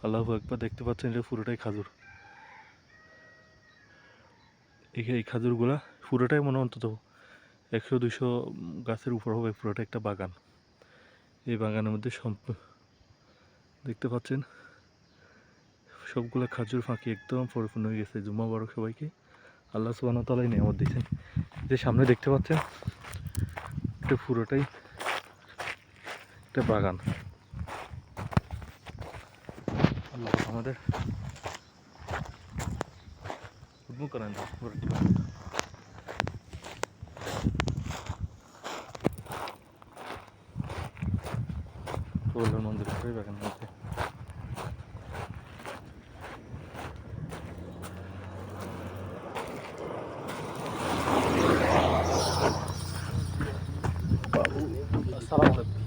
আল্লাহু আকবার, দেখতে পাচ্ছেন এটা পুরোটাই খাজুর। এই খাজুরগুলা পুরোটাই মনে অন্তত 100-200 গাছের উপর হবে, পুরোটা একটা বাগান। এই বাগানের মধ্যে দেখতে পাচ্ছেন সবগুলো খাজুর ফাঁকি একদম পরিপূর্ণ হয়ে গেছে। জুম্মা বারক সবাইকে। আল্লাহ সুবহানাহু ওয়া তাআলা নিয়ামত দিয়েছেন। যে সামনে দেখতে পাচ্ছেন এটা পুরোটাই একটা বাগান। আল্লাহ আমাদের উদ্মুখ করেন। মন্দির করে বাগান মধ্যে আসসালামু আলাইকুম।